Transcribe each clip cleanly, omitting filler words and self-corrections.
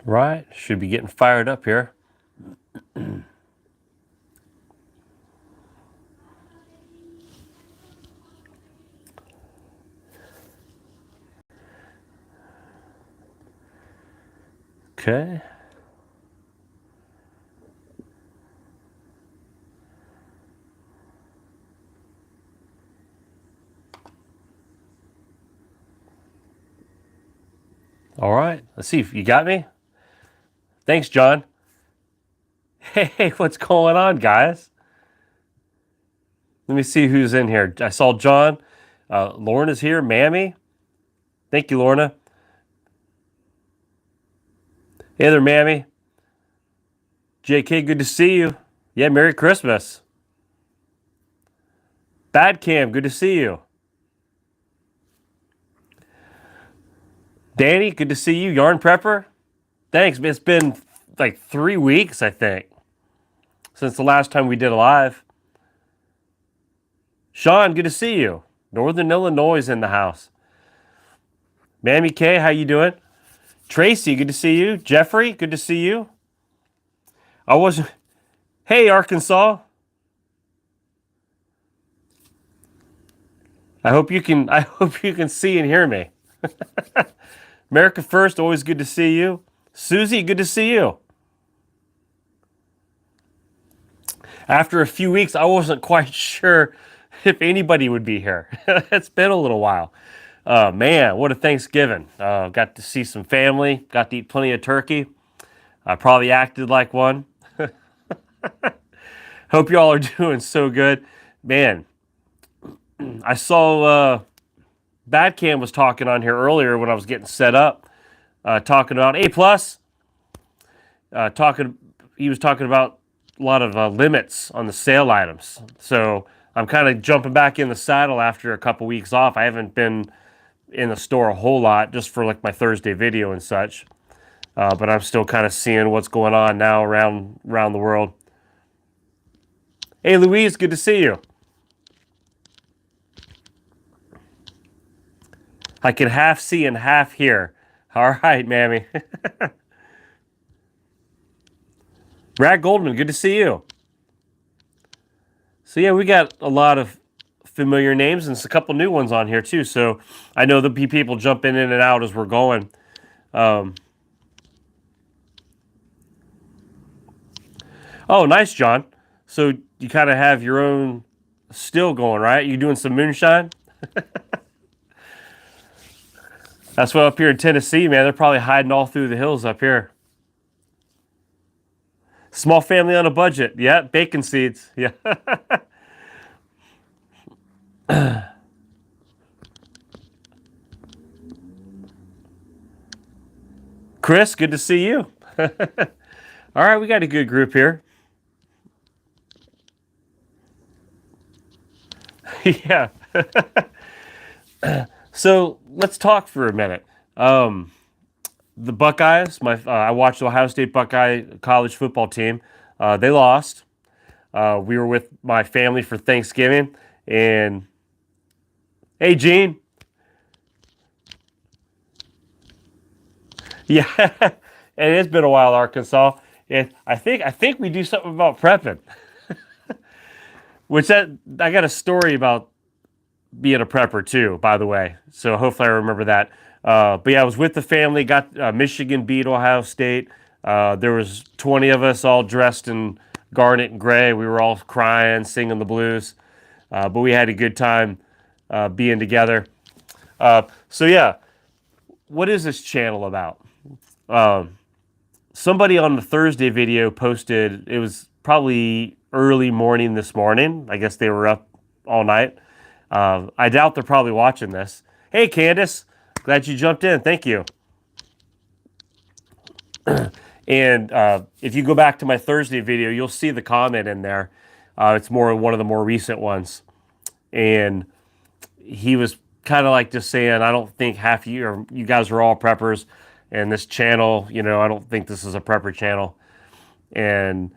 Right, should be getting fired up here. Okay. All right, let's see if you got me. Thanks, John. Hey, what's going on, guys? Let me see who's in here. I saw John. Lorna's here. Mammy. Thank you, Lorna. Hey there, Mammy. JK, good to see you. Yeah, Merry Christmas. Bad Cam, good to see you. Danny, good to see you. Yarn Prepper. Thanks. It's been like 3 weeks, I think, since the last time we did a live. Sean, good to see you. Northern Illinois in the house. Mammy K, how you doing? Tracy, good to see you. Jeffrey, good to see you. I wasn't. Hey, Arkansas. I hope you can. I hope you can see and hear me. America First, always good to see you. Susie, good to see you. After a few weeks, I wasn't quite sure if anybody would be here. It's been a little while. Man, what a Thanksgiving. Got to see some family, got to eat plenty of turkey. I probably acted like one. Hope y'all are doing so good. Man, I saw Bad Cam was talking on here earlier when I was getting set up, talking about A plus. He was talking about a lot of limits on the sale items. So I'm kind of jumping back in the saddle after a couple weeks off. I haven't been in the store a whole lot, just for like my Thursday video and such. But I'm still kind of seeing what's going on now around the world. Hey, Louise, good to see you. I can half see and half hear. All right, Mammy. Brad Goldman, good to see you. So yeah, we got a lot of familiar names and a couple new ones on here too. So I know there'll be people jumping in and out as we're going. Oh, nice, John. So you kind of have your own still going, right? You doing some moonshine? That's what up here in Tennessee, man. They're probably hiding all through the hills up here. Small family on a budget. Yeah, bacon seeds. Yeah. Chris, good to see you. All right, we got a good group here. Yeah. So let's talk for a minute. The Buckeyes, I watched the Ohio State Buckeye college football team. They lost. We were with my family for Thanksgiving, and hey, Gene. Yeah, and it's been a while, Arkansas. And I think we do something about prepping. I got a story about being a prepper too, by the way. So hopefully I remember that. But yeah, I was with the family. Got Michigan beat Ohio State. There was 20 of us all dressed in garnet and gray. We were all crying, singing the blues. But we had a good time being together. So yeah, what is this channel about? Somebody on the Thursday video posted, it was probably early morning this morning. I guess they were up all night. I doubt they're probably watching this. Hey, Candace, glad you jumped in. Thank you. And if you go back to my Thursday video, you'll see the comment in there. It's one of the more recent ones. And he was kind of like just saying, I don't think half you or you guys are all preppers. And this channel, I don't think this is a prepper channel. And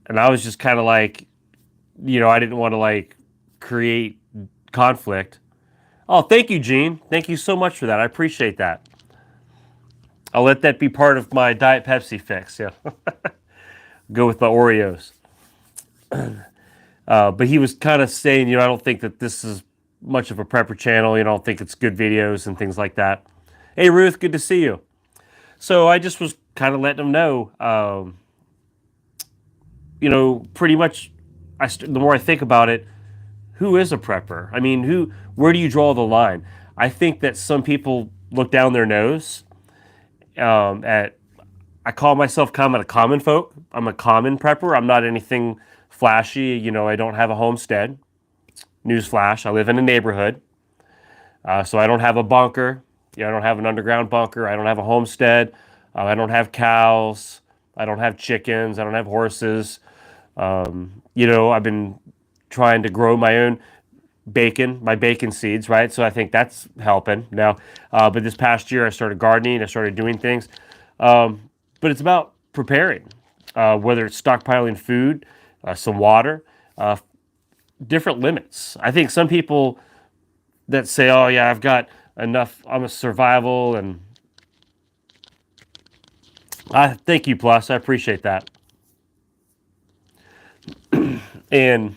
I was just kind of like, I didn't want to like create conflict. Oh, thank you, Gene. Thank you so much for that. I appreciate that. I'll let that be part of my Diet Pepsi fix. Yeah, go with my Oreos. But he was kind of saying, I don't think that this is much of a prepper channel. I don't think it's good videos and things like that. Hey, Ruth, good to see you. So I just was kind of letting him know, pretty much the more I think about it, who is a prepper? I mean, where do you draw the line? I think that some people look down their nose I call myself kind of a common folk. I'm a common prepper. I'm not anything flashy. I don't have a homestead. Newsflash, I live in a neighborhood. So I don't have a bunker. I don't have an underground bunker. I don't have a homestead. I don't have cows. I don't have chickens. I don't have horses. I've been trying to grow my own my bacon seeds, right? So I think that's helping now. But this past year, I started gardening. I started doing things. But it's about preparing, whether it's stockpiling food, some water, different limits. I think some people that say, oh, yeah, I've got enough, I'm a survival, and I thank you, Plus. I appreciate that. And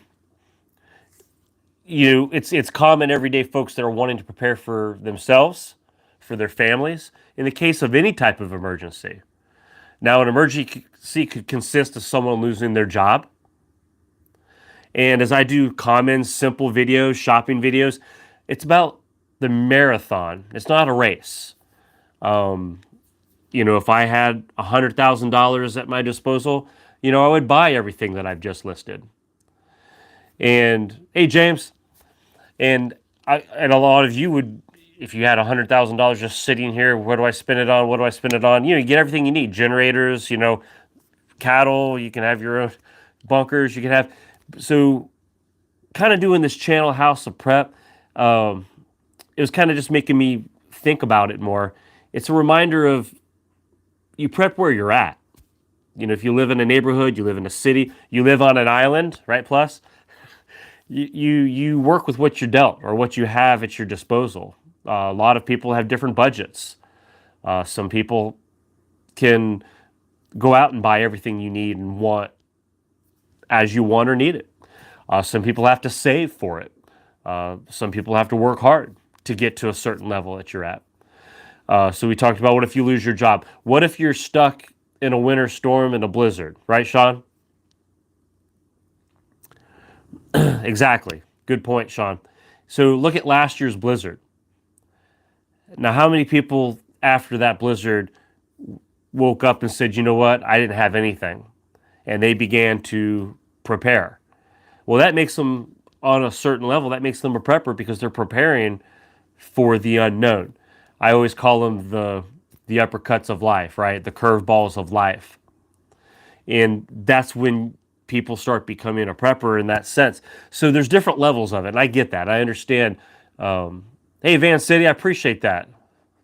it's common everyday folks that are wanting to prepare for themselves, for their families, in the case of any type of emergency. Now, an emergency could consist of someone losing their job. And as I do common, simple videos, shopping videos, it's about the marathon. It's not a race. If I had $100,000 at my disposal, I would buy everything that I've just listed. And hey, James, and a lot of you would, if you had $100,000 just sitting here, what do I spend it on? What do I spend it on? You get everything you need: generators, cattle. You can have your own bunkers. You can have kind of doing this channel House of Prep. It was kind of just making me think about it more. It's a reminder of you prep where you're at. If you live in a neighborhood, you live in a city, you live on an island, right? Plus, you work with what you're dealt or what you have at your disposal. A lot of people have different budgets. Some people can go out and buy everything you need and want as you want or need it. Some people have to save for it. Some people have to work hard to get to a certain level that you're at. So we talked about, what if you lose your job? What if you're stuck in a winter storm and a blizzard, right, Sean? Exactly. Good point, Sean. So look at last year's blizzard. Now, how many people after that blizzard woke up and said, you know what, I didn't have anything? And they began to prepare. Well, that makes them, on a certain level, that makes them a prepper because they're preparing for the unknown. I always call them the uppercuts of life, right? The curveballs of life. And that's when people start becoming a prepper in that sense. So there's different levels of it, and I get that. I understand. Hey, Van City, I appreciate that.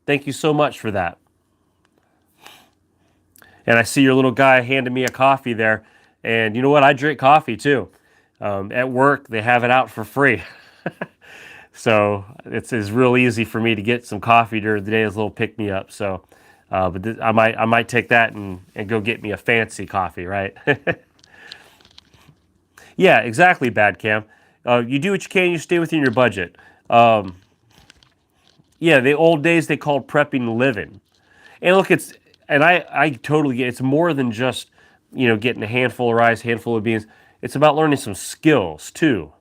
Thank you so much for that. And I see your little guy handing me a coffee there. And you know what? I drink coffee too. At work, they have it out for free. So it's real easy for me to get some coffee during the day as a little pick-me-up. So, I might take that and go get me a fancy coffee, right? Yeah, exactly, Bad Cam. You do what you can. You stay within your budget. Yeah, the old days they called prepping living. And look, I totally get it. It's more than just getting a handful of rice, handful of beans. It's about learning some skills too.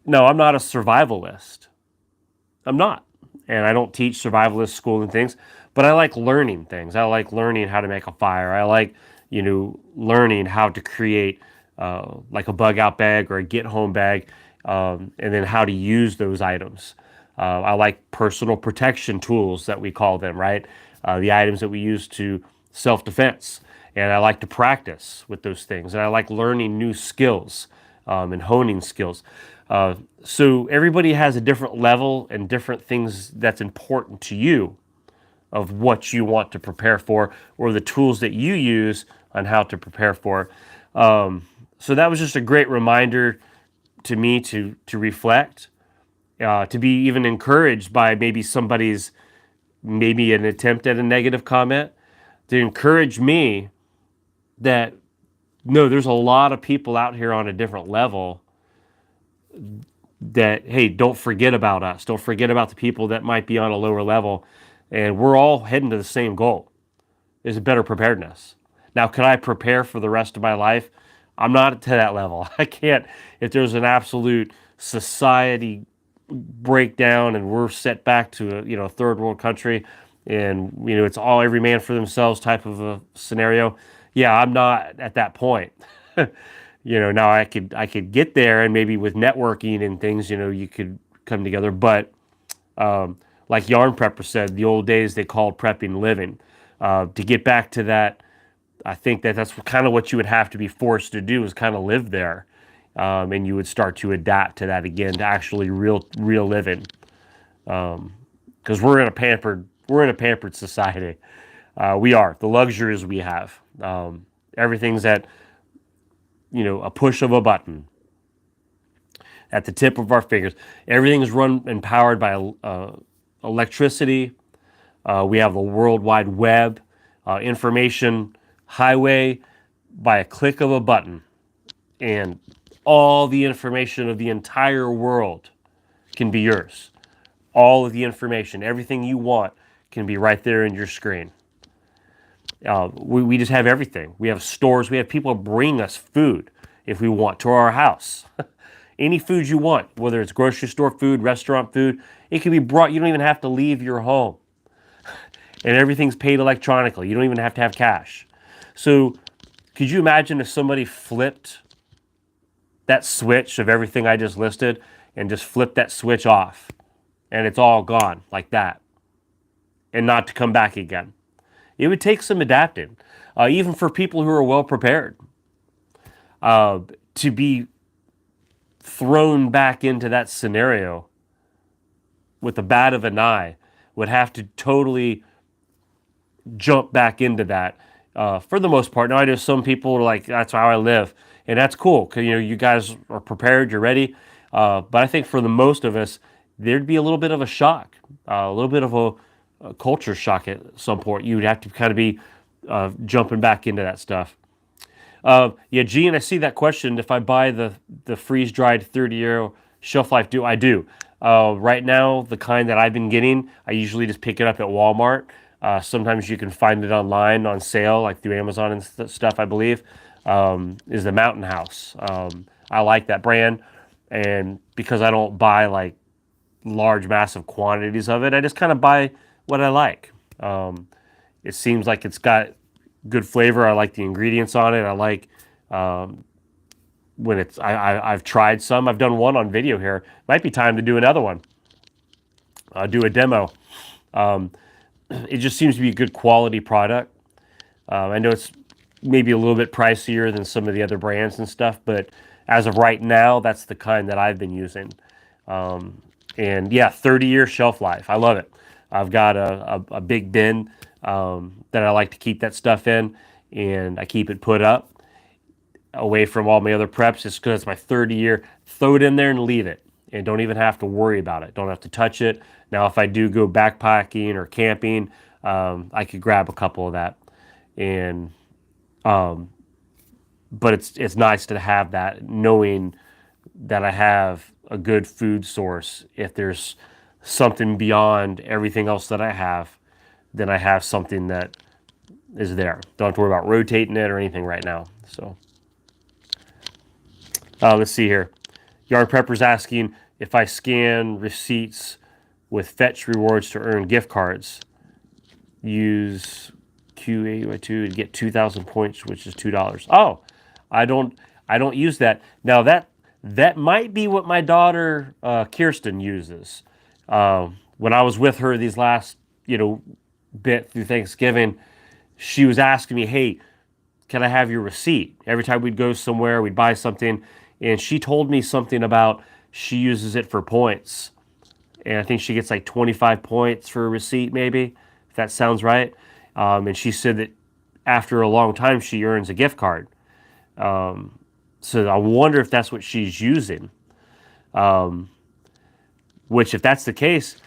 No, I'm not a survivalist. I'm not. And I don't teach survivalist school and things, but I like learning things. I like learning how to make a fire. I like, learning how to create like a bug out bag or a get home bag, and then how to use those items. I like personal protection tools that we call them, right? The items that we use to self-defense. And I like to practice with those things. And I like learning new skills and honing skills. So everybody has a different level and different things that's important to you of what you want to prepare for, or the tools that you use on how to prepare for. So that was just a great reminder to me to reflect, to be even encouraged by maybe somebody's maybe an attempt at a negative comment, to encourage me that no, there's a lot of people out here on a different level that, hey, don't forget about us. Don't forget about the people that might be on a lower level. And we're all heading to the same goal, is a better preparedness. Now, can I prepare for the rest of my life? I'm not to that level. I can't. If there's an absolute society breakdown and we're set back to a third world country, and it's all every man for themselves type of a scenario. Yeah, I'm not at that point. Now I could get there, and maybe with networking and things, you could come together. But like Yarn Prepper said, the old days they called prepping living. To get back to that, I think that's kind of what you would have to be forced to do, is kind of live there, and you would start to adapt to that again, to actually real living. Because we're in a pampered society. We are the luxuries we have. Everything's at a push of a button, at the tip of our fingers. Everything's run and powered by electricity. We have the World Wide Web, information highway by a click of a button, and all the information of the entire world can be yours. All of the information, everything you want, can be right there in your screen. We just have everything. We have stores. We have people bring us food if we want to our house. Any food you want, whether it's grocery store food, restaurant food, it can be brought. You don't even have to leave your home. And everything's paid electronically. You don't even have to have cash. So could you imagine if somebody flipped that switch of everything I just listed and just flipped that switch off and it's all gone like that, and not to come back again? It would take some adapting, even for people who are well prepared, to be thrown back into that scenario with the bat of an eye. Would have to totally jump back into that for the most part. Now, I know some people are like, that's how I live, and that's cool because you guys are prepared, you're ready. But I think for the most of us, there'd be a little bit of a shock, a little bit of a culture shock at some point. You'd have to kind of be jumping back into that stuff. Yeah, Gene, I see that question. If I buy the freeze-dried 30-year shelf life, I do. Right now, the kind that I've been getting, I usually just pick it up at Walmart. Sometimes you can find it online on sale, like through Amazon and stuff, I believe, is the Mountain House. I like that brand, and because I don't buy like large, massive quantities of it, I just kind of buy what I like. It seems like it's got good flavor. I like the ingredients on it. I like when it's. I've tried some. I've done one on video here. Might be time to do another one. Do a demo. It just seems to be a good quality product. I know it's maybe a little bit pricier than some of the other brands and stuff, but as of right now, that's the kind that I've been using. And yeah, 30-year shelf life. I love it. I've got a big bin that I like to keep that stuff in, and I keep it put up away from all my other preps just because it's my 30-year. Throw it in there and leave it, and don't even have to worry about it. Don't have to touch it. Now, if I do go backpacking or camping, I could grab a couple of that. And but it's nice to have that, knowing that I have a good food source. If there's something beyond everything else that I have, then I have something that is there. Don't have to worry about rotating it or anything right now. So let's see here. Yarn Prepper's asking if I scan receipts with Fetch rewards to earn gift cards. Use Q8Y2 to get 2,000 points, which is $2. Oh, I don't use that. Now that might be what my daughter Kirsten uses. When I was with her these last bit through Thanksgiving, she was asking me, "Hey, can I have your receipt?" Every time we'd go somewhere, we'd buy something, and she told me something about she uses it for points, and I think she gets like 25 points for a receipt, maybe, if that sounds right. And she said that after a long time, she earns a gift card. So I wonder if that's what she's using. Which, if that's the case,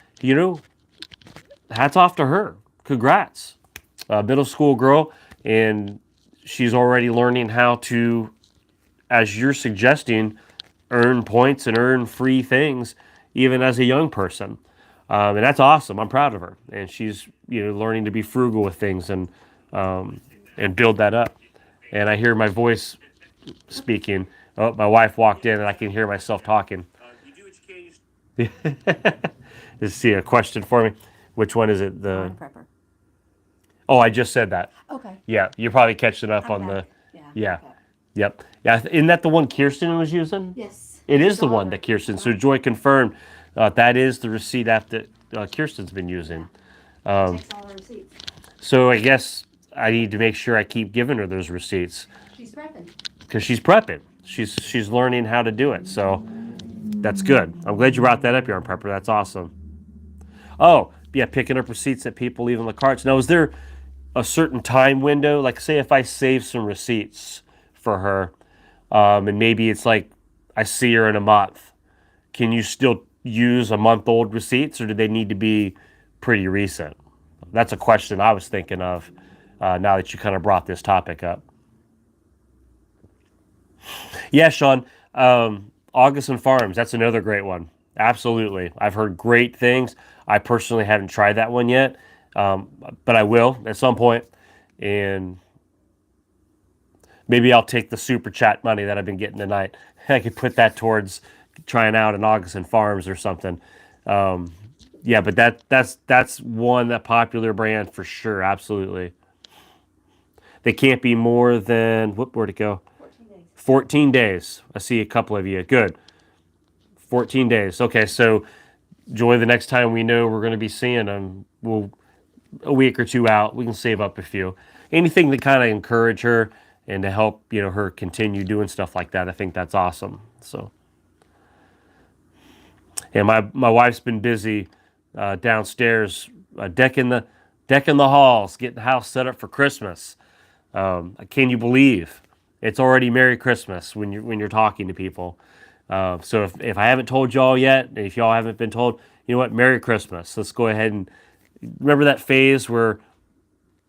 hats off to her. Congrats. Middle school girl, and she's already learning how to, as you're suggesting, earn points and earn free things even as a young person. And that's awesome. I'm proud of her. And she's learning to be frugal with things and build that up. And I hear my voice speaking. Oh, my wife walked in and I can hear myself talking. Let's see a question for me. Which one is it? The Prepper. Oh, I just said that. Okay. Yeah, you're probably catching up I'm on back. yeah. Okay. Yep. Yeah, isn't that the one Kirsten was using? Yes. It is the one that Kirsten. So Joy confirmed that is the receipt app that Kirsten's been using. Takes all the receipts. So I guess I need to make sure I keep giving her those receipts She's prepping. because she's prepping. She's learning how to do it. So that's good. I'm glad you brought that up, Yarn Prepper. That's awesome. Oh, yeah, picking up receipts that people leave in the carts. Now, is there a certain time window? Like, say if I save some receipts for her, and maybe it's like I see her in a month, can you still use a month-old receipts, or do they need to be pretty recent? That's a question I was thinking of now that you kind of brought this topic up. Yeah, Sean, August and Farms, that's another great one. Absolutely. I've heard great things. I personally haven't tried that one yet, but I will at some point. And maybe I'll take the super chat money that I've been getting tonight. I could put that towards trying out an August and Farms or something. Yeah, but that's one, that popular brand for sure. Absolutely. They can't be more than, where'd it go? 14 days. 14 days. I see a couple of you. Good. 14 days. Okay, so Joy, the next time we know we're going to be seeing them, we'll a week or two out, we can save up a few. Anything to kind of encourage her and to help her continue doing stuff like that. I think that's awesome. So, and my wife's been busy downstairs decking the halls, getting the house set up for Christmas. Can you believe it's already Merry Christmas when you're talking to people? So if I haven't told y'all yet, and if y'all haven't been told, you know what, Merry Christmas. Let's go ahead and remember that phase where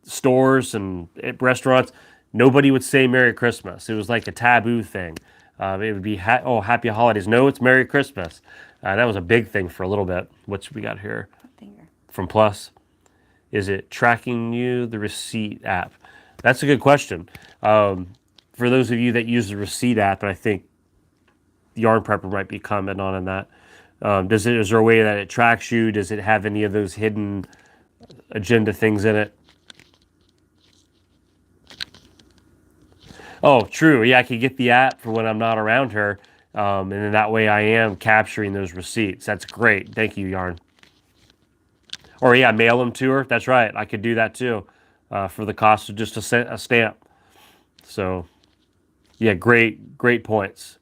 stores and restaurants, nobody would say Merry Christmas. It was like a taboo thing. It would be, Happy Holidays. No, it's Merry Christmas. That was a big thing for a little bit. What's we got here? Finger. From Plus? Is it tracking you, the receipt app? That's a good question. For those of you that use the receipt app, and I think Yarn Prepper might be commenting on that. Is there a way that it tracks you? Does it have any of those hidden agenda things in it? Oh, true. Yeah, I could get the app for when I'm not around her, and then that way I am capturing those receipts. That's great. Thank you, Yarn. Or yeah, mail them to her. That's right. I could do that too, for the cost of just a stamp. So, yeah, great points.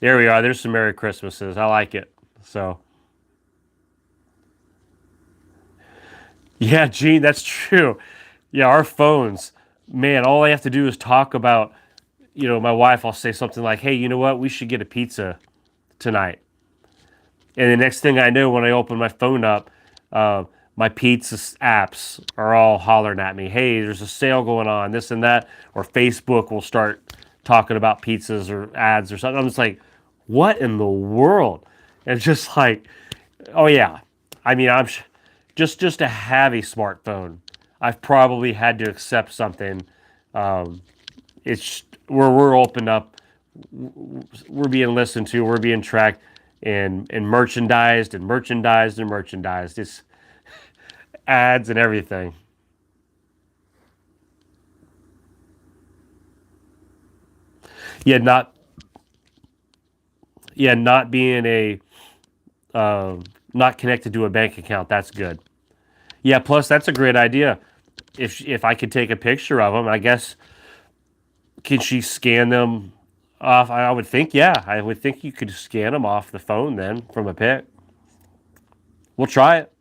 There we are. There's some Merry Christmases. I like it. So, yeah, Gene, that's true. Yeah, our phones, man, all I have to do is talk about, my wife, I'll say something like, hey, you know what? We should get a pizza tonight. And the next thing I know, when I open my phone up, my pizza apps are all hollering at me, hey, there's a sale going on, this and that. Or Facebook will start talking about pizzas or ads or something. I'm just like, what in the world? And it's just like, oh yeah. I mean, just to have a smartphone, I've probably had to accept something. It's where we're opened up, we're being listened to, we're being tracked, and merchandised and merchandised and merchandised. It's ads and everything. Yeah, not being a not connected to a bank account. That's good. Yeah, plus that's a great idea. If I could take a picture of them, I guess, can she scan them off? I would think, yeah. I would think you could scan them off the phone then from a pic. We'll try it.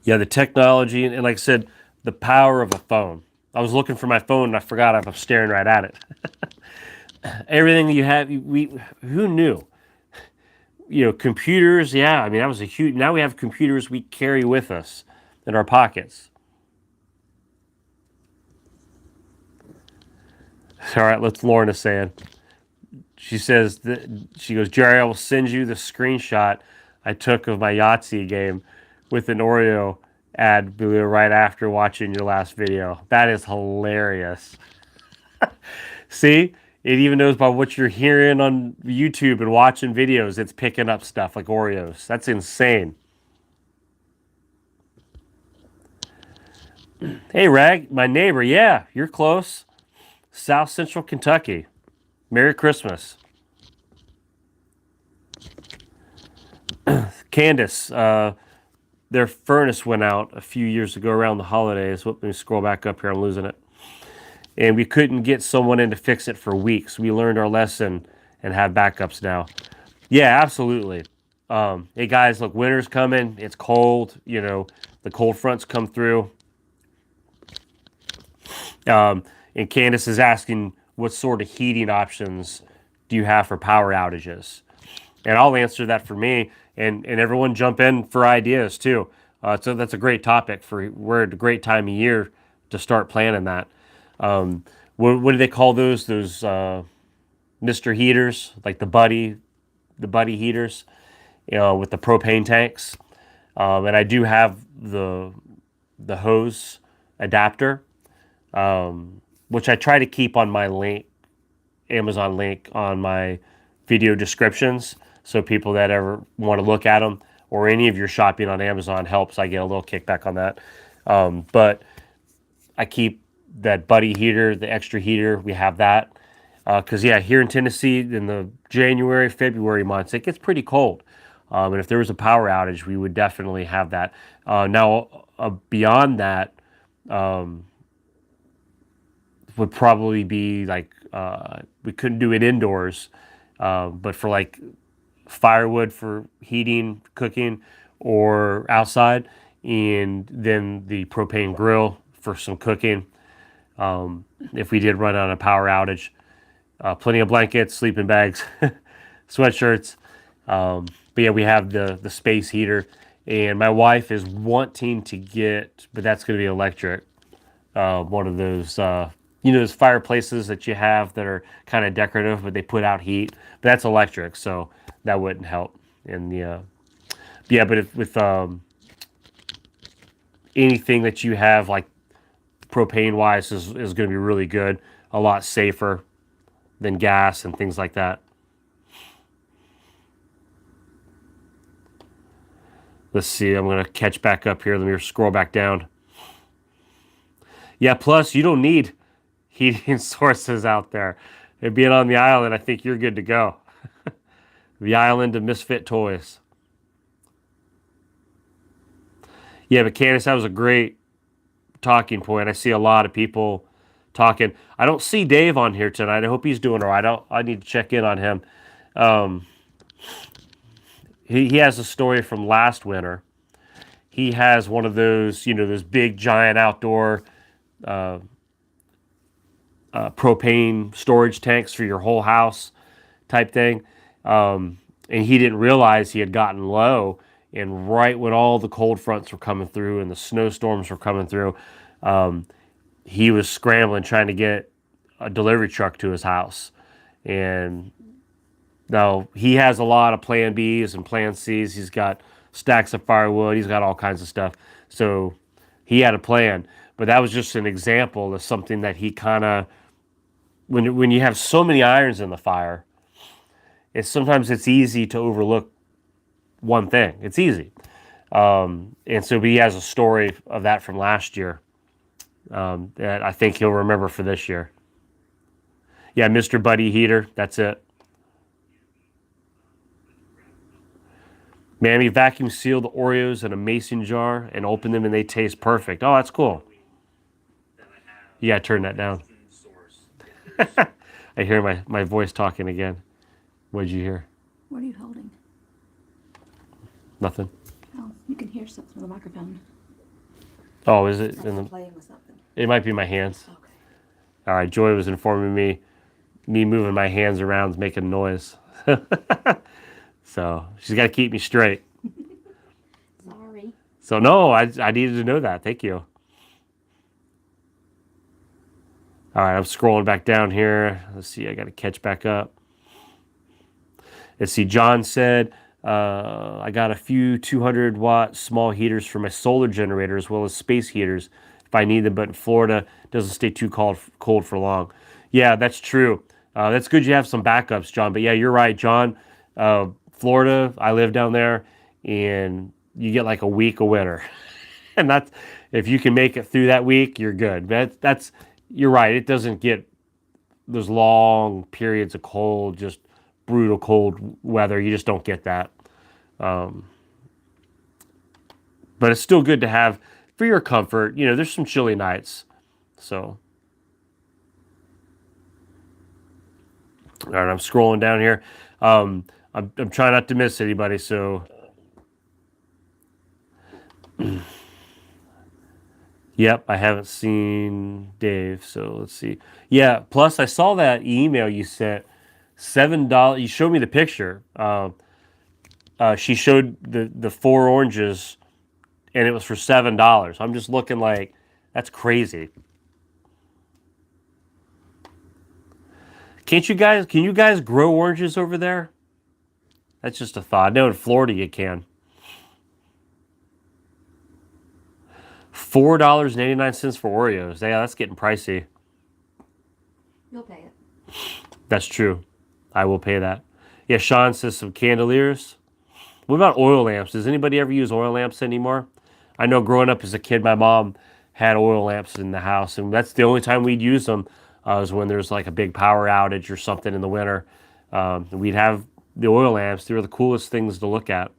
Yeah, the technology, and like I said, the power of a phone. I was looking for my phone and I forgot I'm staring right at it. Everything you have, who knew? computers. Yeah, I mean, that was a huge. Now we have computers we carry with us in our pockets. All right, let's Lorna saying. She says she goes, Jerry, I will send you the screenshot I took of my Yahtzee game with an Oreo ad right after watching your last video. That is hilarious. See, it even knows by what you're hearing on YouTube and watching videos. It's picking up stuff like Oreos. That's insane. Hey, Rag, my neighbor. Yeah, you're close. South Central Kentucky. Merry Christmas. Candace, their furnace went out a few years ago around the holidays. Let me scroll back up here. I'm losing it. And we couldn't get someone in to fix it for weeks. We learned our lesson and have backups now. Yeah, absolutely. Hey, guys, look, winter's coming. It's cold. The cold fronts come through. And Candace is asking, what sort of heating options do you have for power outages? And I'll answer that for me, and everyone jump in for ideas too. So that's a great topic. We're at a great time of year to start planning that. What do they call those? Those Mr. Heaters, like the buddy heaters, with the propane tanks. And I do have the hose adapter, which I try to keep on my Amazon link on my video descriptions. So people that ever want to look at them, or any of your shopping on Amazon helps. I get a little kickback on that. But I keep that buddy heater, the extra heater. We have that. Because, here in Tennessee, in the January, February months, it gets pretty cold. And if there was a power outage, we would definitely have that. Now, beyond that, would probably be like, we couldn't do it indoors, but for like firewood for heating, cooking, or outside, and then the propane grill for some cooking. If we did run on a power outage, plenty of blankets, sleeping bags, sweatshirts. But yeah, we have the space heater, and my wife is wanting to get, but that's going to be electric. One of those, those fireplaces that you have that are kind of decorative, but they put out heat. But that's electric, so that wouldn't help. But with anything that you have like propane wise is going to be really good, a lot safer than gas and things like that. Let's see, I'm going to catch back up here. Let me scroll back down. Yeah, plus you don't need heating sources out there. And being on the island, I think you're good to go. The island of misfit toys. Yeah, but Candace, that was a great talking point. I see a lot of people talking. I don't see Dave on here tonight. I hope he's doing all right. I need to check in on him. He has a story from last winter. He has one of those, those big giant outdoor propane storage tanks for your whole house type thing. And he didn't realize he had gotten low. And right when all the cold fronts were coming through and the snowstorms were coming through, he was scrambling trying to get a delivery truck to his house. And now he has a lot of plan Bs and plan Cs. He's got stacks of firewood. He's got all kinds of stuff. So he had a plan. But that was just an example of something that he kind of, when you have so many irons in the fire, sometimes it's easy to overlook one thing. It's easy. And so he has a story of that from last year that I think he'll remember for this year. Yeah, Mr. Buddy Heater, that's it. Mammy, vacuum seal the Oreos in a mason jar and open them and they taste perfect. Oh, that's cool. You gotta turn that down. I hear my voice talking again. What did you hear? What are you holding? Nothing. Oh, you can hear something on the microphone. Oh, is it? Playing with something. It might be my hands. Okay. All right, Joy was informing me moving my hands around is making noise. So she's got to keep me straight. Sorry. So no, I needed to know that. Thank you. All right, I'm scrolling back down here. Let's see, I got to catch back up. Let's see, John said, I got a few 200-watt small heaters for my solar generator as well as space heaters if I need them, but in Florida, it doesn't stay too cold for long. Yeah, that's true. That's good you have some backups, John. But yeah, you're right, John. Florida, I live down there, and you get like a week of winter. And that's, if you can make it through that week, you're good. That's you're right. It doesn't get those long periods of cold, just brutal cold weather. You just don't get that. But it's still good to have for your comfort. You know, there's some chilly nights. So, all right, I'm scrolling down here. I'm trying not to miss anybody. So, yep, I haven't seen Dave. So let's see. Yeah. Plus, I saw that email you sent. $7. You showed me the picture. She showed the 4 oranges, and it was for $7. I'm just looking like that's crazy. Can you guys grow oranges over there? That's just a thought. I know in Florida you can. $4.89 for Oreos. Yeah, that's getting pricey. You'll pay it. That's true. I will pay that. Yeah, Sean says some chandeliers. What about oil lamps? Does anybody ever use oil lamps anymore? I know growing up as a kid, my mom had oil lamps in the house, and that's the only time we'd use them was when there's like a big power outage or something in the winter. We'd have the oil lamps. They were the coolest things to look at.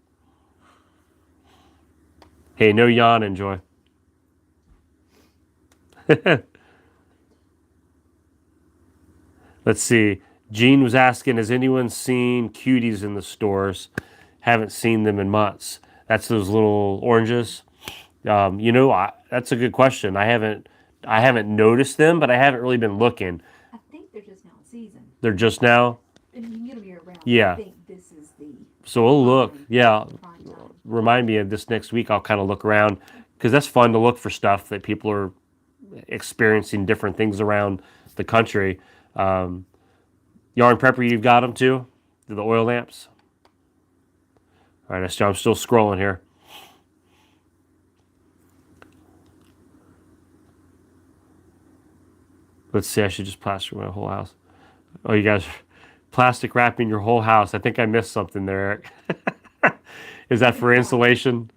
Hey, no yawn, enjoy. Let's see. Gene was asking, has anyone seen cuties in the stores? Haven't seen them in months. That's those little oranges. That's a good question. I haven't noticed them, but I haven't really been looking. I think they're just now in season. They're just now. And you can get them year round. Yeah. I think this is the So we'll look. Yeah. prime time. Remind me of this next week. I'll kind of look around because that's fun to look for stuff that people are experiencing different things around the country. Yarn Prepper, you've got them too? The oil lamps? All right, I'm still scrolling here. Let's see, I should just plaster my whole house. Oh, you guys, plastic wrapping your whole house. I think I missed something there, Eric. Is that for insulation?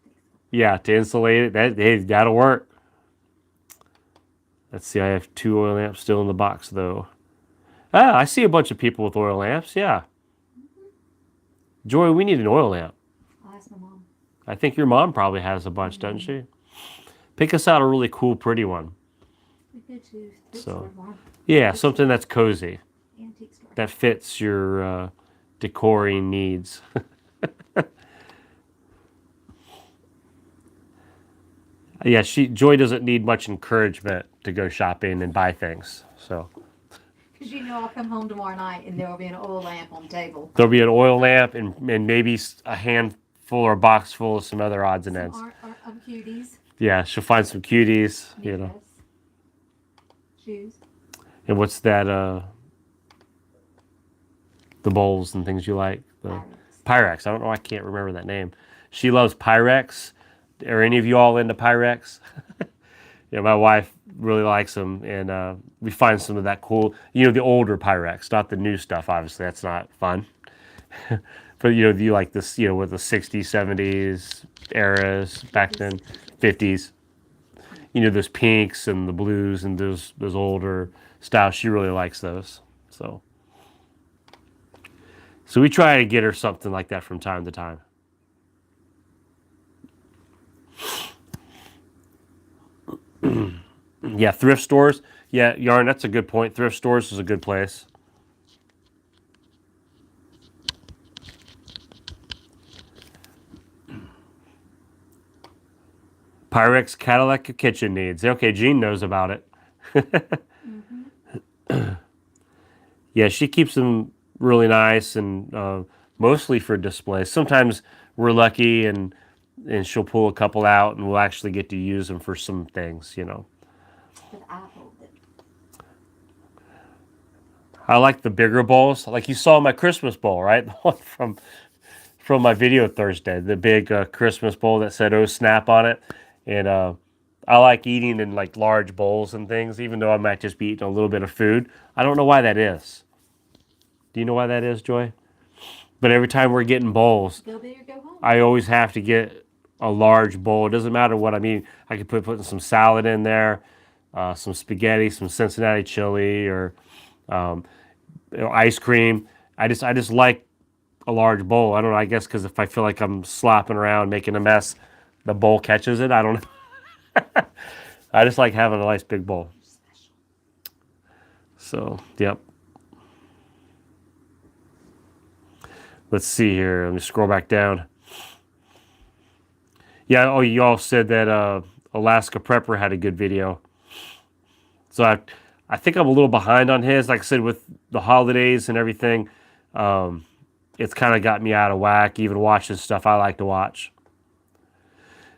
Yeah, to insulate it. That'll work. Let's see, I have 2 oil lamps still in the box, though. Ah, I see a bunch of people with oil lamps, yeah. Joy, we need an oil lamp. I'll ask my mom. I think your mom probably has a bunch, doesn't she? Pick us out a really cool, pretty one. We go to thrift So, store tomorrow. yeah, something that's cozy, Antique store. that fits your decoring needs. Yeah, Joy doesn't need much encouragement to go shopping and buy things. So Because I'll come home tomorrow night and there will be an oil lamp on the table. there'll be an oil lamp and maybe a handful or a box full of some other odds and ends. Some cuties. Yeah, she'll find some cuties, Necklace, shoes. And what's that? The bowls and things you like. The Pyrex. I don't know. I can't remember that name. She loves Pyrex. Are any of you all into Pyrex? Yeah, my wife really likes them, and we find some of that cool. The older Pyrex, not the new stuff. Obviously, that's not fun. But you like this, with the 60s, 70s eras back then, 50s. Those pinks and the blues and those older styles. She really likes those. So we try to get her something like that from time to time. Yeah, thrift stores. Yeah, Yarn, that's a good point. Thrift stores is a good place. Pyrex Cadillac kitchen needs. Okay, Jean knows about it. Yeah, she keeps them really nice, and mostly for display. Sometimes we're lucky and she'll pull a couple out and we'll actually get to use them for some things, you know. But I hold it. I like the bigger bowls. Like you saw my Christmas bowl, right? The one from my video Thursday, the big Christmas bowl that said "Oh Snap" on it. And I like eating in like large bowls and things, even though I might just be eating a little bit of food. I don't know why that is. Do you know why that is, Joy? But every time we're getting bowls, Go big or go home. I always have to get a large bowl. It doesn't matter what I mean. I could put some salad in there, some spaghetti, some Cincinnati chili, or ice cream. I just like a large bowl. I don't know. I guess because if I feel like I'm slopping around making a mess, the bowl catches it. I don't know. I just like having a nice big bowl. So, yep. Let's see here. Let me scroll back down. Yeah, oh, you all said that Alaska Prepper had a good video. So I think I'm a little behind on his. Like I said, with the holidays and everything, it's kind of got me out of whack, even watching stuff I like to watch.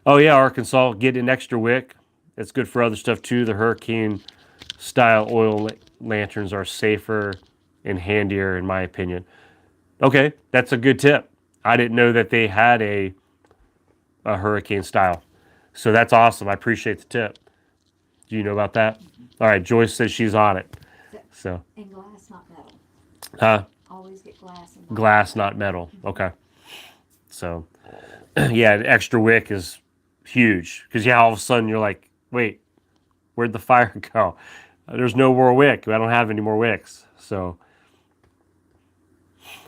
Oh, yeah, Arkansas, get an extra wick. It's good for other stuff, too. The hurricane-style oil lanterns are safer and handier, in my opinion. Okay, that's a good tip. I didn't know that they had a hurricane style. So that's awesome. I appreciate the tip. Do you know about that? All right, Joyce says she's on it. So, And glass, not metal. huh? Always get glass and Glass, not metal. Okay. So, yeah, an extra wick is huge because yeah, all of a sudden you're like, wait, where'd the fire go? There's no more wick. I don't have any more wicks. So,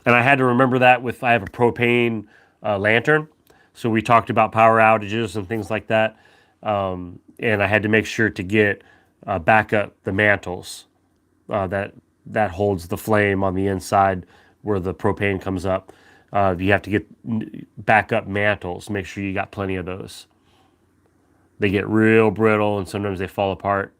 and I had to remember that with I have a propane lantern. So we talked about power outages and things like that, and I had to make sure to get back up the mantles that holds the flame on the inside where the propane comes up. You have to get backup mantles. Make sure you got plenty of those. They get real brittle and sometimes they fall apart.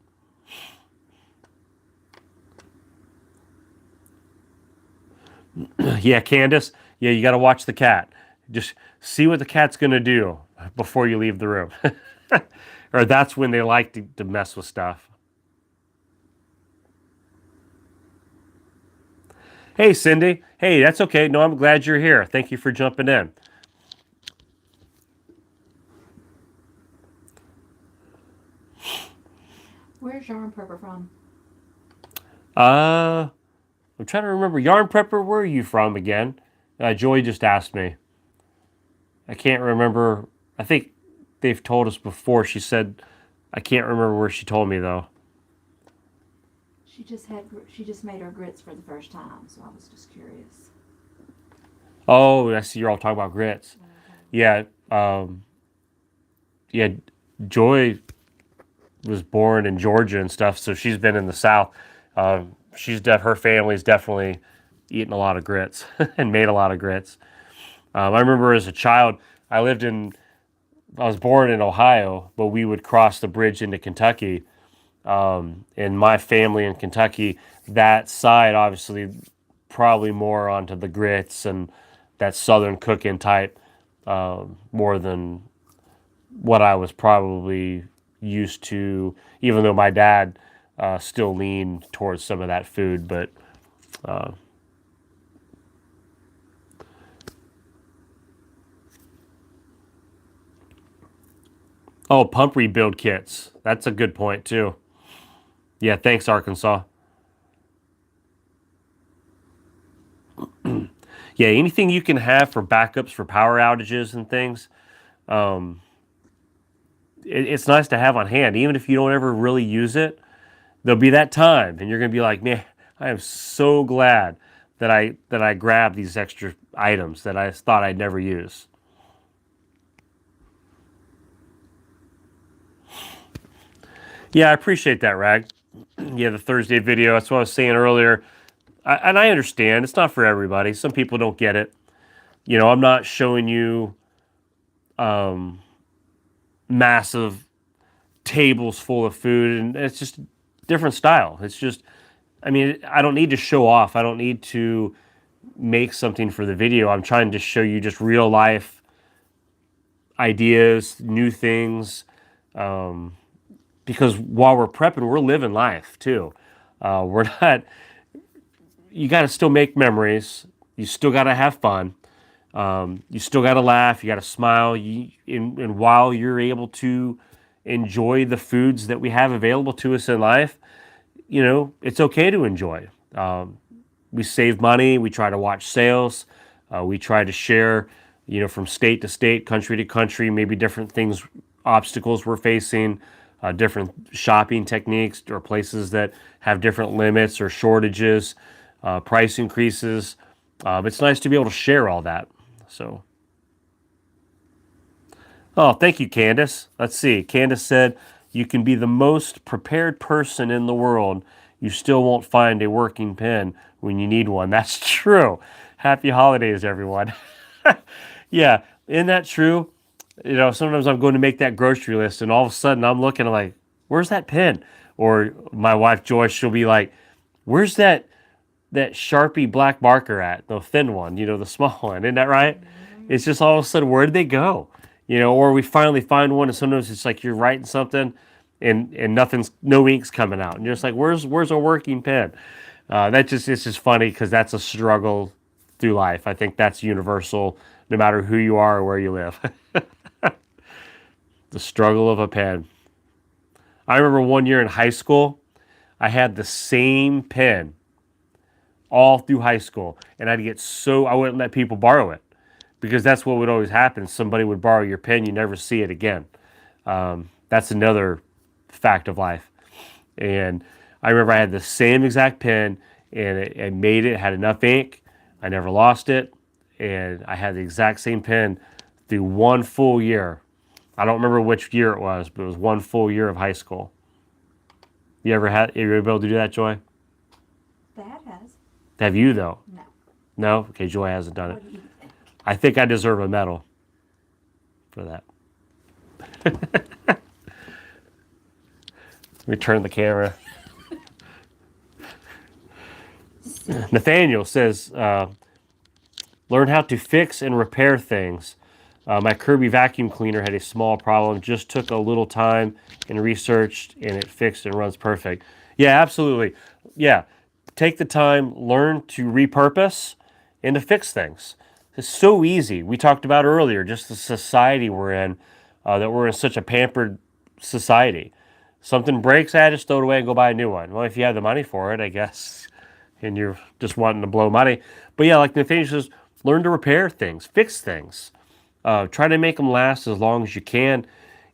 Yeah, Candace. Yeah, you got to watch the cat. Just see what the cat's going to do before you leave the room. Or that's when they like to mess with stuff. Hey, Cindy. Hey, that's okay. No, I'm glad you're here. Thank you for jumping in. Where's Yarn Prepper from? I'm trying to remember. Yarn Prepper, where are you from again? Joy just asked me. I can't remember. I think they've told us before. She said, I can't remember where she told me though. She just made her grits for the first time, so I was just curious. Oh, I see. You're all talking about grits. Yeah. Yeah. Joy was born in Georgia and stuff, so she's been in the South. Her family's definitely eaten a lot of grits and made a lot of grits. I remember as a child, I was born in Ohio, but we would cross the bridge into Kentucky. And my family in Kentucky, that side obviously probably more onto the grits and that southern cooking type, more than what I was probably used to, even though my dad still leaned towards some of that food, but oh, pump rebuild kits. That's a good point too. Yeah, thanks, Arkansas. Yeah, anything you can have for backups for power outages and things, it's nice to have on hand. Even if you don't ever really use it, there'll be that time, and you're gonna be like, man, I am so glad that I grabbed these extra items that I thought I'd never use. Yeah, I appreciate that, Rag. Yeah, the Thursday video. That's what I was saying earlier. And I understand it's not for everybody. Some people don't get it. You know, I'm not showing you massive tables full of food, and it's just different style. It's just, I mean, I don't need to show off. I don't need to make something for the video. I'm trying to show you just real life ideas, new things, because while we're prepping, we're living life too. We're not. You got to still make memories. You still got to have fun. You still got to laugh. You got to smile. And while you're able to enjoy the foods that we have available to us in life, it's okay to enjoy. We save money. We try to watch sales. We try to share, from state to state, country to country, maybe different things, obstacles we're facing, different shopping techniques or places that have different limits or shortages, price increases. It's nice to be able to share all that. So, oh, thank you, Candace. Let's see. Candace said, you can be the most prepared person in the world. You still won't find a working pen when you need one. That's true. Happy holidays, everyone. Yeah, isn't that true? Sometimes I'm going to make that grocery list and all of a sudden I'm looking like, where's that pen? Or my wife Joyce, she'll be like, where's that Sharpie black marker at? The thin one, the small one. Isn't that right? It's just all of a sudden, where did they go? Or we finally find one and sometimes it's like you're writing something and no ink's coming out. And you're just like, where's a working pen? It's just funny because that's a struggle through life. I think that's universal, no matter who you are or where you live. The struggle of a pen. I remember one year in high school, I had the same pen all through high school, and I wouldn't let people borrow it because that's what would always happen. Somebody would borrow your pen, you never see it again. That's another fact of life. And I remember I had the same exact pen, and it made it, had enough ink. I never lost it, and I had the exact same pen through one full year. I don't remember which year it was, but it was one full year of high school. You ever able to do that, Joy? Dad has. Have you, though? No. No? Okay, Joy hasn't done it. What do you think? I think I deserve a medal for that. Let me turn the camera. Nathaniel says, learn how to fix and repair things. My Kirby vacuum cleaner had a small problem, just took a little time and researched, and it fixed and runs perfect. Yeah, absolutely. Yeah, take the time, learn to repurpose and to fix things. It's so easy. We talked about earlier, just the society we're in, that we're in such a pampered society. Something breaks, just throw it away and go buy a new one. Well, if you have the money for it, I guess, and you're just wanting to blow money. But yeah, like Nathaniel says, learn to repair things, fix things. Try to make them last as long as you can.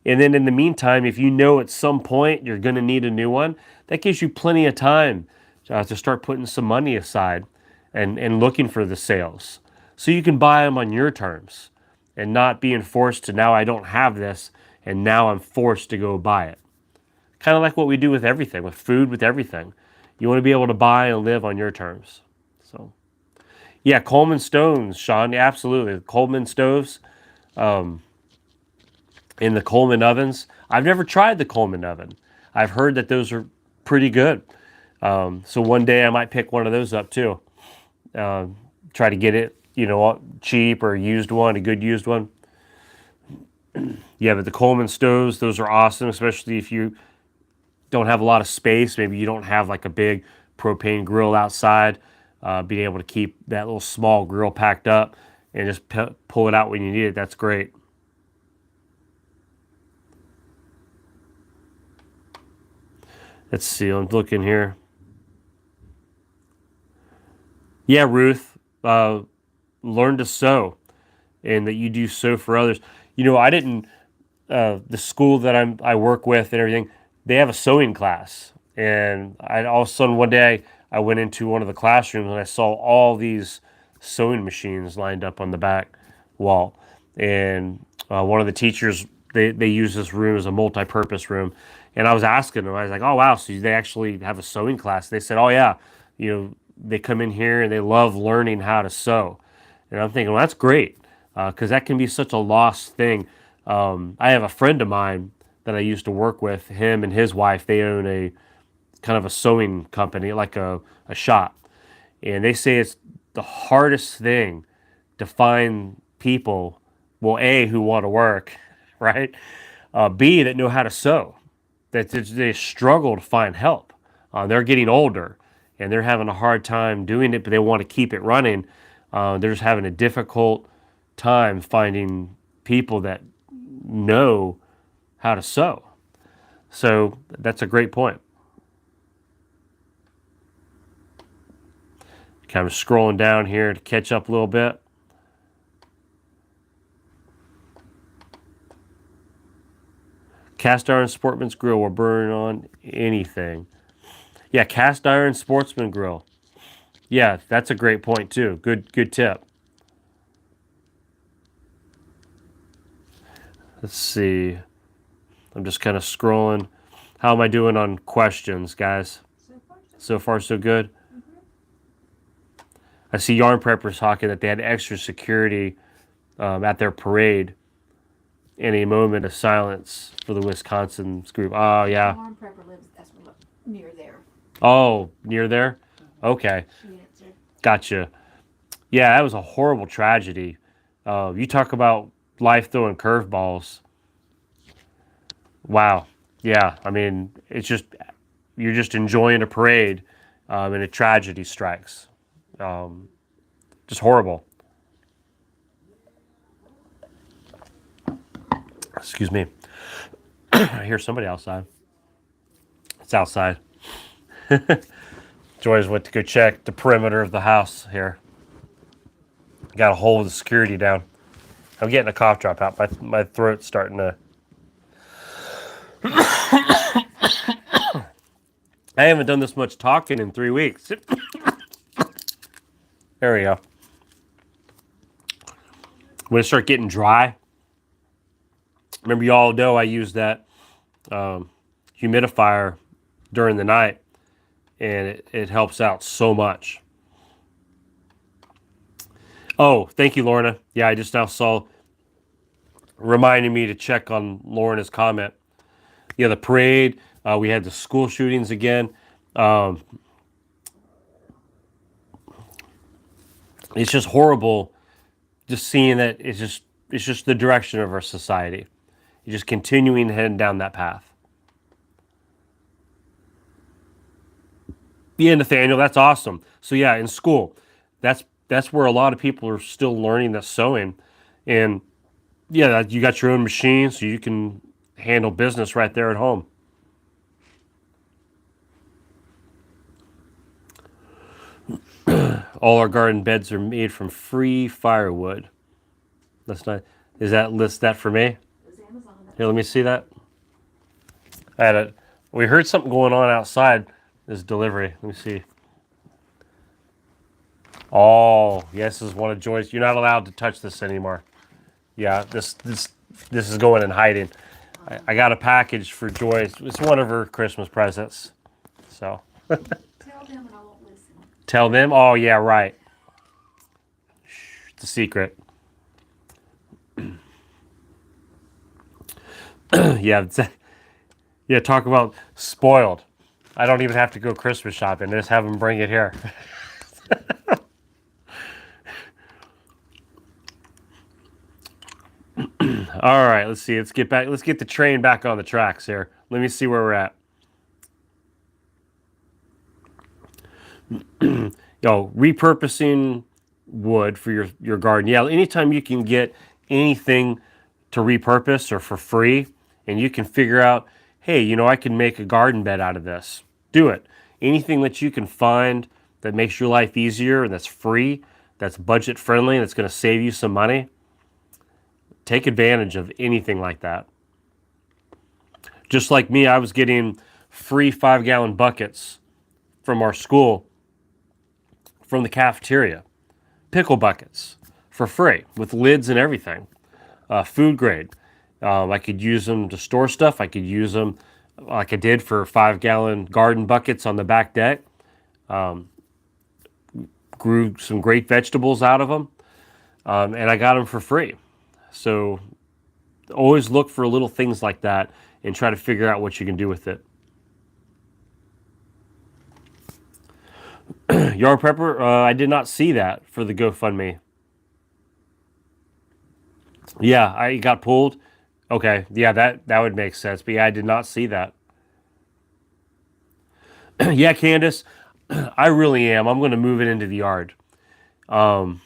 And then in the meantime, if you know at some point you're going to need a new one, that gives you plenty of time to start putting some money aside and looking for the sales. So you can buy them on your terms and not being forced to, now I don't have this and now I'm forced to go buy it. Kind of like what we do with everything, with food, with everything. You want to be able to buy and live on your terms. So, yeah, Coleman stoves, Sean, absolutely. The Coleman stoves. In the Coleman ovens. I've never tried the Coleman oven. I've heard that those are pretty good. So one day I might pick one of those up too. Try to get it, cheap or used one, a good used one. Yeah, but the Coleman stoves, those are awesome, especially if you don't have a lot of space. Maybe you don't have like a big propane grill outside. Being able to keep that little small grill packed up and just pull it out when you need it, that's great. Let's see, I'm looking here. Yeah, Ruth, learn to sew and that you do sew for others. I didn't, the school that I work with and everything, they have a sewing class. And all of a sudden one day I went into one of the classrooms and I saw all these sewing machines lined up on the back wall. And one of the teachers, they use this room as a multi-purpose room. And I was asking them, I was like, oh, wow, so they actually have a sewing class? They said, oh, yeah, they come in here and they love learning how to sew. And I'm thinking, well, that's great, because that can be such a lost thing. I have a friend of mine that I used to work with, him and his wife, they own a kind of a sewing company, like a shop. And they say it's the hardest thing to find people, well, A, who want to work, right? B, that know how to sew, that they struggle to find help. They're getting older and they're having a hard time doing it, but they want to keep it running. They're just having a difficult time finding people that know how to sew. So that's a great point. Kind of scrolling down here to catch up a little bit. Cast iron sportsman's grill will burn on anything. Yeah, cast iron sportsman grill. Yeah, that's a great point too. Good tip. Let's see. I'm just kind of scrolling. How am I doing on questions, guys? So far, so good. I see Yarn Preppers talking that they had extra security at their parade in a moment of silence for the Wisconsin's group. Oh, yeah. Yarn Prepper lives near there. Oh, near there? Okay. Gotcha. Yeah, that was a horrible tragedy. You talk about life throwing curveballs. Wow. Yeah, I mean, it's just, you're just enjoying a parade and a tragedy strikes. Just horrible. Excuse me. I hear somebody outside. It's outside. Joyce went to go check the perimeter of the house here. Got a hold of the security down. I'm getting a cough drop out. My throat's starting to... I haven't done this much talking in 3 weeks. There we go. When it starts getting dry, remember you all know I use that humidifier during the night, and it helps out so much. Oh, thank you, Lorna. Yeah, I just now saw, reminding me to check on Lorna's comment. Yeah, the parade, we had the school shootings again. It's just horrible just seeing that it's just the direction of our society. You're just continuing heading down that path. Yeah, Nathaniel, that's awesome. So yeah, in school, that's where a lot of people are still learning that sewing. And yeah, you got your own machine, so you can handle business right there at home. All our garden beds are made from free firewood. That's not. Is that list that for me? Here, let me see that. We heard something going on outside this delivery. Let me see. Oh, yes, this is one of Joy's. You're not allowed to touch this anymore. Yeah, this is going in hiding. I got a package for Joyce. It's one of her Christmas presents. So. Tell them and I won't listen. Tell them? Oh, yeah, right. Shh, it's a secret. Yeah, talk about spoiled. I don't even have to go Christmas shopping. Just have them bring it here. All right, let's see. Let's get back. Let's get the train back on the tracks here. Let me see where we're at. Repurposing wood for your garden. Yeah, anytime you can get anything to repurpose or for free, and you can figure out, hey, I can make a garden bed out of this. Do it. Anything that you can find that makes your life easier and that's free, that's budget friendly, and that's going to save you some money. Take advantage of anything like that. Just like me, I was getting free 5-gallon buckets from our school, from the cafeteria. Pickle buckets for free with lids and everything. Food grade. I could use them to store stuff. I could use them like I did for 5-gallon garden buckets on the back deck. Grew some great vegetables out of them. And I got them for free. So always look for little things like that and try to figure out what you can do with it. Yard Prepper, I did not see that for the GoFundMe. Yeah, I got pulled. Okay, yeah, that would make sense. But yeah, I did not see that. Yeah, Candace, I really am. I'm going to move it into the yard. And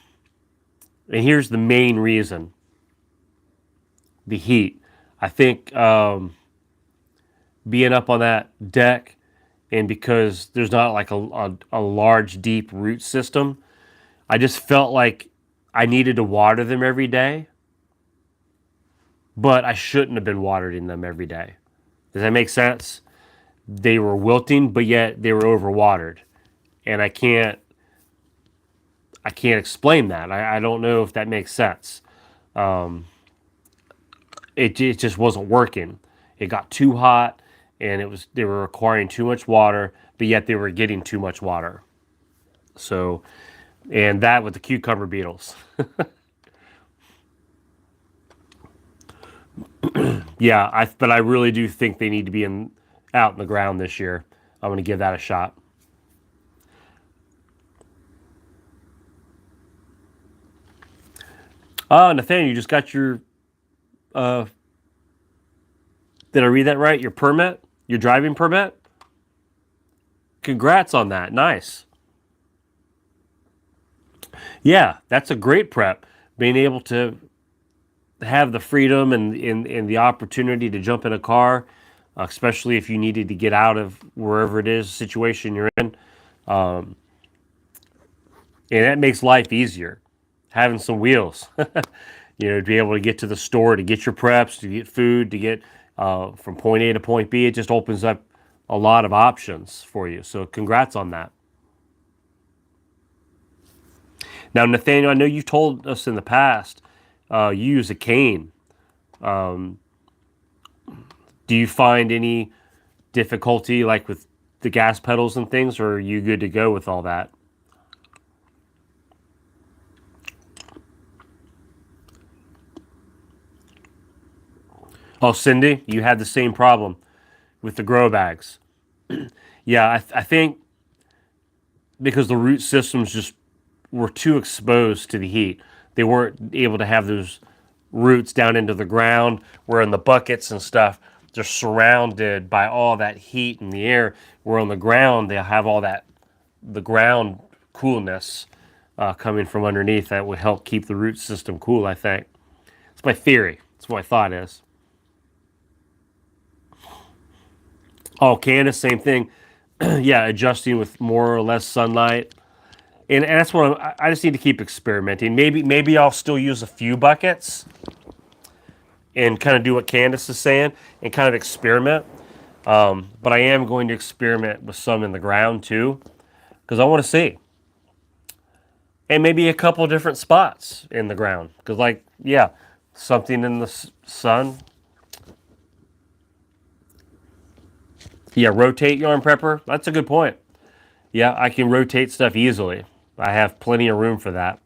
here's the main reason: the heat. I think being up on that deck, and because there's not like a large, deep root system, I just felt like I needed to water them every day, but I shouldn't have been watering them every day. Does that make sense? They were wilting, but yet they were overwatered, and I can't explain that. I don't know if that makes sense. It just wasn't working. It got too hot, and they were requiring too much water, but yet they were getting too much water. So, and that with the cucumber beetles. Yeah, but I really do think they need to be out in the ground this year. I'm going to give that a shot. Nathaniel, you just got your did I read that right? Your permit? Your driving permit? Congrats on that. Nice. Yeah, that's a great prep. Being able to have the freedom and the opportunity to jump in a car, especially if you needed to get out of wherever it is, situation you're in. And that makes life easier. Having some wheels, to be able to get to the store, to get your preps, to get food, to get from point A to point B. It just opens up a lot of options for you. So congrats on that. Now, Nathaniel, I know you told us in the past you use a cane. Do you find any difficulty like with the gas pedals and things, or are you good to go with all that? Oh, Cindy, you had the same problem with the grow bags. Yeah, I think because the root systems just were too exposed to the heat. They weren't able to have those roots down into the ground, where in the buckets and stuff, they're surrounded by all that heat in the air, where on the ground, they'll have all that, the ground coolness coming from underneath that would help keep the root system cool, I think. It's my theory. It's what my thought is. Oh, Candace, same thing. Yeah, adjusting with more or less sunlight. And that's what I just need to keep experimenting. Maybe I'll still use a few buckets and kind of do what Candace is saying and kind of experiment. But I am going to experiment with some in the ground too, because I want to see. And maybe a couple different spots in the ground. Because something in the sun. Yeah, rotate Yarn Prepper. That's a good point. Yeah, I can rotate stuff easily. I have plenty of room for that.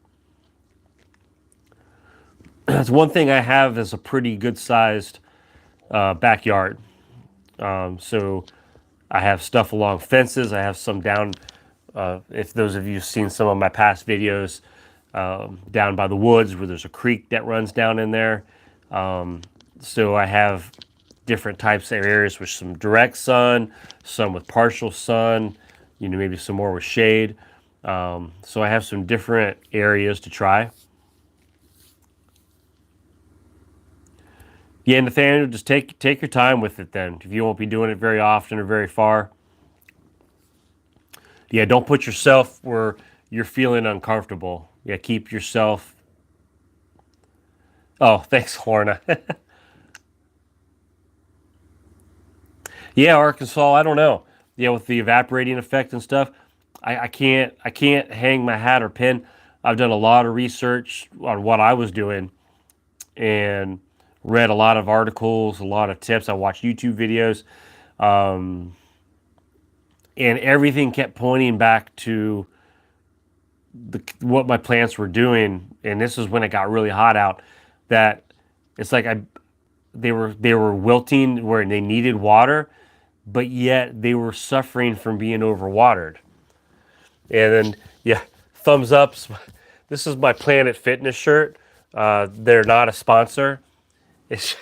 That's one thing I have is a pretty good sized backyard. So I have stuff along fences. I have some down, if those of you have seen some of my past videos, down by the woods where there's a creek that runs down in there. So I have different types of areas with some direct sun, some with partial sun, maybe some more with shade. So I have some different areas to try. Yeah, Nathaniel, just take your time with it then. If you won't be doing it very often or very far. Yeah, don't put yourself where you're feeling uncomfortable. Yeah, keep yourself. Oh, thanks, Lorna. Yeah, Arkansas, I don't know. Yeah, with the evaporating effect and stuff, I can't hang my hat or pin. I've done a lot of research on what I was doing and read a lot of articles, a lot of tips. I watched YouTube videos, and everything kept pointing back to what my plants were doing. And this is when it got really hot out. That it's like they were wilting where they needed water, but yet they were suffering from being overwatered. And then, yeah, thumbs ups. This is my Planet Fitness shirt. They're not a sponsor. It's,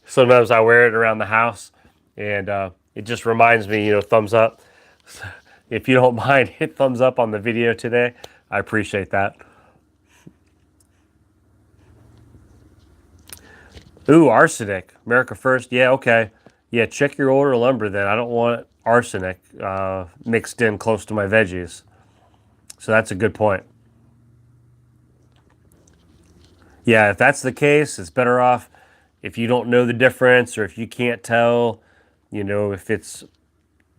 sometimes I wear it around the house, and it just reminds me, thumbs up. So if you don't mind, hit thumbs up on the video today. I appreciate that. Ooh, arsenic. America First. Yeah, okay. Yeah, check your order of lumber then. I don't want arsenic mixed in close to my veggies. So that's a good point. Yeah, if that's the case, it's better off if you don't know the difference, or if you can't tell, if it's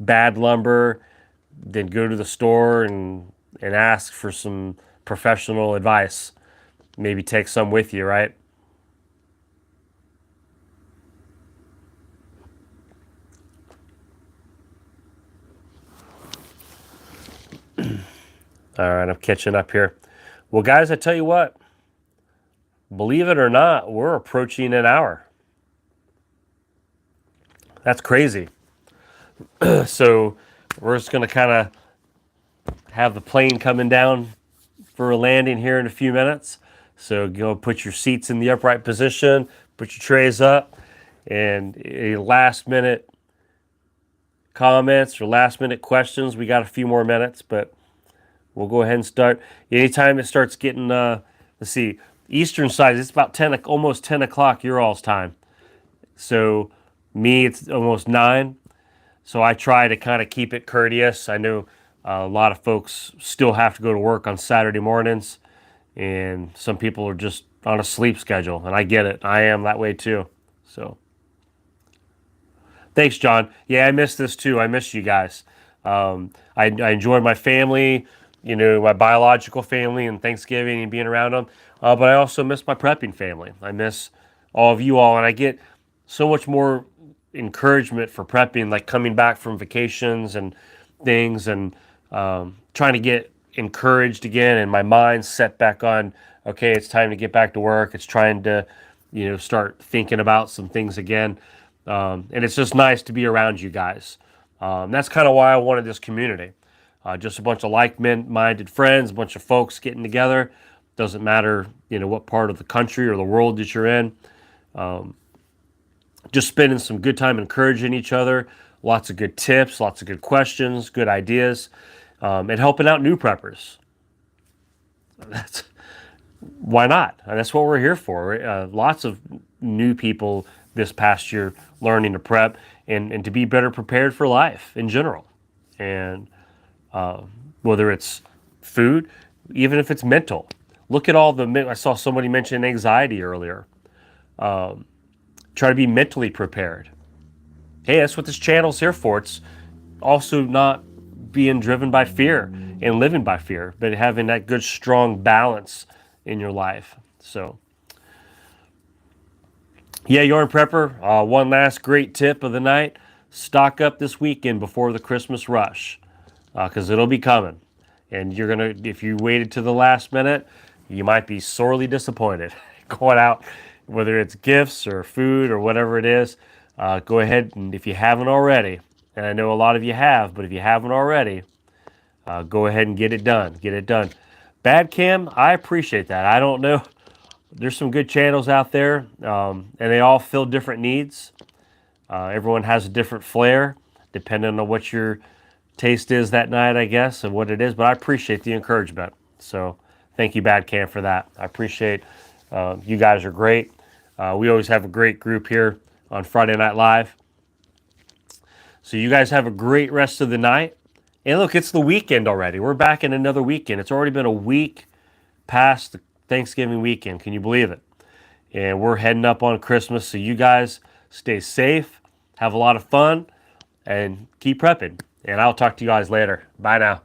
bad lumber, then go to the store and ask for some professional advice. Maybe take some with you, right? All right, I'm catching up here. Well, guys, I tell you what, believe it or not, we're approaching an hour. That's crazy. So we're just going to kind of have the plane coming down for a landing here in a few minutes. So go put your seats in the upright position, put your trays up, and a last minute comments or last minute questions. We got a few more minutes, but we'll go ahead and start. Anytime it starts getting, let's see, Eastern side, it's about 10, almost 10 o'clock your all's time. So me, it's almost 9. So I try to kind of keep it courteous. I know a lot of folks still have to go to work on Saturday mornings, and some people are just on a sleep schedule, and I get it. I am that way too. So thanks, John. Yeah, I missed this too. I missed you guys. I enjoyed my family, my biological family, and Thanksgiving and being around them. But I also miss my prepping family. I miss all of you all, and I get so much more encouragement for prepping, like coming back from vacations and things, and trying to get encouraged again, and my mind's set back on, okay, it's time to get back to work. It's trying to, start thinking about some things again. And it's just nice to be around you guys. That's kind of why I wanted this community. Just a bunch of like-minded friends, a bunch of folks getting together. Doesn't matter, what part of the country or the world that you're in. Just spending some good time encouraging each other. Lots of good tips, lots of good questions, good ideas, and helping out new preppers. That's why not? And that's what we're here for. Lots of new people this past year learning to prep and to be better prepared for life in general. And whether it's food, even if it's mental. Look at I saw somebody mention anxiety earlier. Try to be mentally prepared. Hey, that's what this channel's here for. It's also not being driven by fear and living by fear, but having that good, strong balance in your life. So, yeah, Yarn Prepper, one last great tip of the night. Stock up this weekend before the Christmas rush, because it'll be coming. And if you waited to the last minute, you might be sorely disappointed going out, whether it's gifts or food or whatever it is. Go ahead, and if you haven't already, and I know a lot of you have, but if you haven't already, go ahead and get it done. Get it done. Bad Cam, I appreciate that. I don't know. There's some good channels out there, and they all fill different needs. Everyone has a different flair, depending on what your taste is that night, I guess, and what it is. But I appreciate the encouragement. So thank you, Bad Cam, for that. I appreciate you guys are great. We always have a great group here on Friday Night Live. So you guys have a great rest of the night. And look, it's the weekend already. We're back in another weekend. It's already been a week past the Thanksgiving weekend. Can you believe it? And we're heading up on Christmas. So you guys stay safe, have a lot of fun, and keep prepping. And I'll talk to you guys later. Bye now.